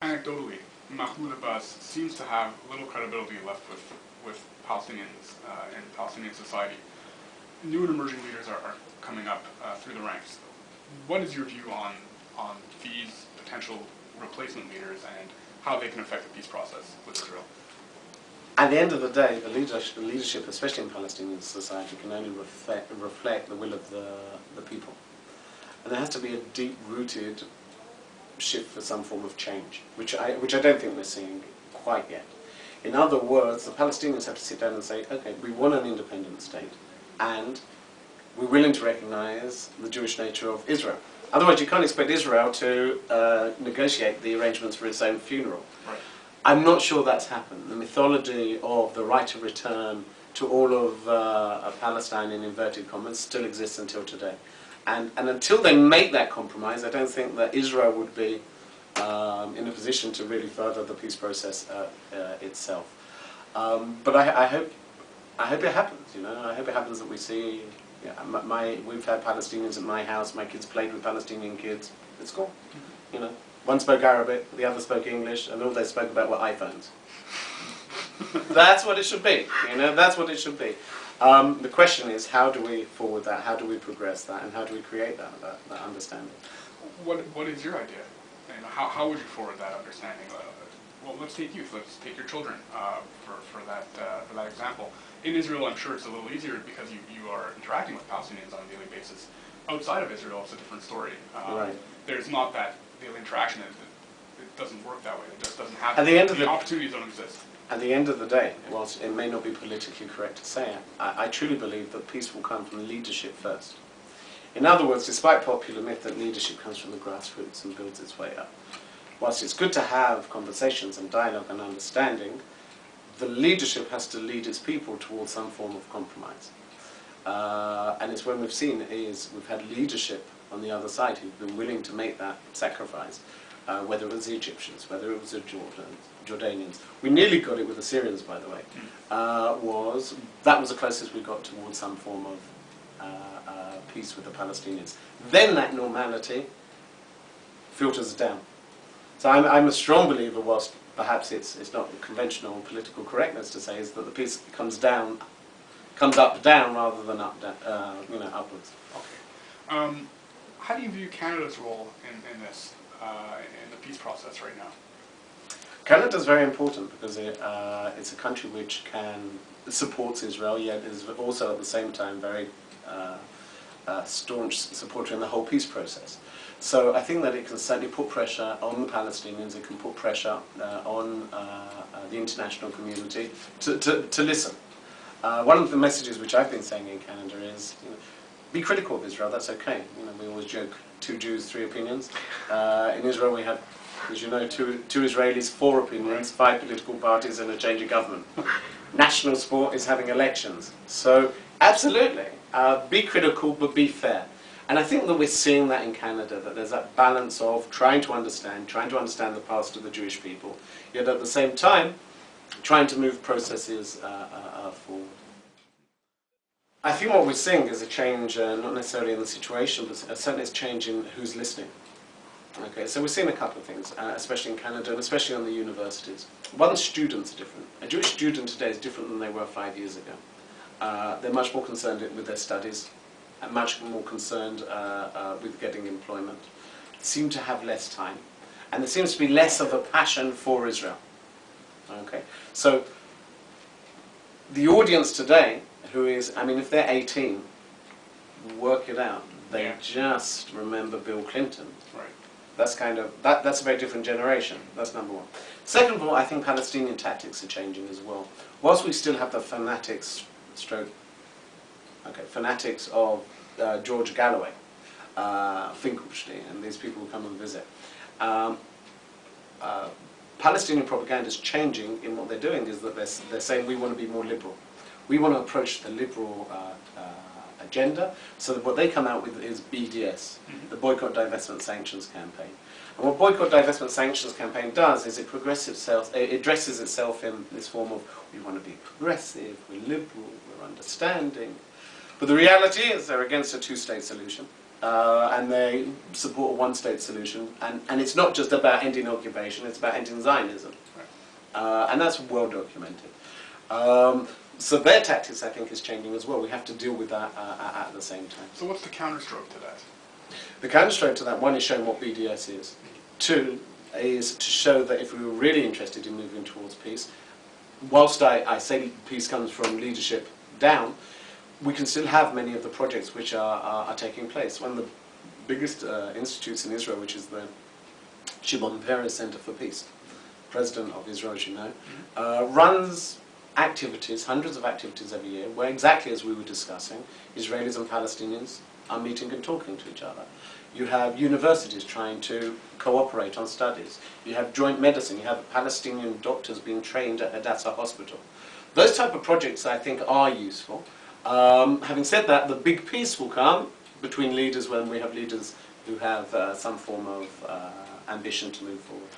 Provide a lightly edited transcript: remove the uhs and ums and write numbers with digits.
Anecdotally, Mahmoud Abbas seems to have little credibility left with Palestinians and Palestinian society. New and emerging leaders are coming up through the ranks. What is your view on these potential replacement leaders and how they can affect the peace process with Israel? At the end of the day, the leadership, especially in Palestinian society, can only reflect the will of the people. And there has to be a deep-rooted shift for some form of change, which I don't think we're seeing quite yet. In other words, the Palestinians have to sit down and say, okay, we want an independent state, and we're willing to recognize the Jewish nature of Israel. Otherwise, you can't expect Israel to negotiate the arrangements for its own funeral. Right. I'm not sure that's happened. The mythology of the right of return to all of Palestine, in inverted commas, still exists until today. And until they make that compromise, I don't think that Israel would be in a position to really further the peace process itself. But I hope it happens. You know, I hope it happens that we see. Yeah, we've had Palestinians at my house. My kids played with Palestinian kids. It's cool. You know, one spoke Arabic, the other spoke English, and all they spoke about were iPhones. That's what it should be. You know, that's what it should be. The question is, how do we forward that? How do we progress that? And how do we create that understanding? What is your idea? And how would you forward that understanding? Well, let's take youth. Let's take your children for that example. In Israel, I'm sure it's a little easier because you are interacting with Palestinians on a daily basis. Outside of Israel, it's a different story. Right. There's not that daily interaction. It doesn't work that way. It just doesn't happen. At the end of the opportunities don't exist. At the end of the day, whilst it may not be politically correct to say it, I truly believe that peace will come from leadership first. In other words, despite popular myth that leadership comes from the grassroots and builds its way up, whilst it's good to have conversations and dialogue and understanding, the leadership has to lead its people towards some form of compromise. And it's when we've seen is we've had leadership on the other side who've been willing to make that sacrifice, whether it was the Egyptians, whether it was the Jordanians. We nearly got it with the Syrians, by the way. That was the closest we got towards some form of peace with the Palestinians. Then that normality filters down. So I'm a strong believer, whilst perhaps it's not conventional political correctness to say, is that the peace comes up down rather than upwards. Okay. How do you view Canada's role in this, in the peace process right now? Canada is very important because it's a country which supports Israel, yet is also at the same time very staunch supporter in the whole peace process. So I think that it can certainly put pressure on the Palestinians, it can put pressure on the international community to listen. One of the messages which I've been saying in Canada is, be critical of Israel, that's okay. We always joke, 2 Jews, 3 opinions. In Israel we have, as you know, two Israelis, 4 opinions, 5 political parties and a change of government. National sport is having elections. So absolutely, be critical but be fair. And I think that we're seeing that in Canada, that there's that balance of trying to understand the past of the Jewish people, yet at the same time, trying to move processes forward. I think what we're seeing is a change, not necessarily in the situation, but certainly it's a change in who's listening. Okay, so we're seeing a couple of things, especially in Canada, and especially on the universities. One, students are different. A Jewish student today is different than they were 5 years ago. They're much more concerned with their studies, and much more concerned with getting employment. They seem to have less time, and there seems to be less of a passion for Israel. Okay, so the audience today, who is, if they're 18, work it out. They just remember Bill Clinton. Right. That's that's a very different generation. That's number one. Second of all, I think Palestinian tactics are changing as well. Whilst we still have the fanatics of George Galloway, Finkelstein, and these people who come and visit. Palestinian propaganda is changing in what they're doing, is that they're saying we want to be more liberal. We want to approach the liberal agenda, so that what they come out with is BDS, the Boycott Divestment Sanctions Campaign. And what Boycott Divestment Sanctions Campaign does is it dresses itself in this form of, we want to be progressive, we're liberal, we're understanding. But the reality is they're against a 2-state solution. and they support a one-state solution. And it's not just about ending occupation, it's about ending Zionism. And that's well documented. So their tactics, I think, is changing as well. We have to deal with that at the same time. So what's the counterstroke to that? The counterstroke to that, one, is showing what BDS is. Two, is to show that if we were really interested in moving towards peace, whilst I say peace comes from leadership down, we can still have many of the projects which are taking place. One of the biggest institutes in Israel, which is the Shimon Peres Center for Peace, President of Israel, as you know, runs activities, hundreds of activities every year, where exactly as we were discussing, Israelis and Palestinians are meeting and talking to each other. You have universities trying to cooperate on studies. You have joint medicine. You have Palestinian doctors being trained at Hadassah Hospital. Those type of projects, I think, are useful. Having said that, the big peace will come between leaders when we have leaders who have some form of ambition to move forward.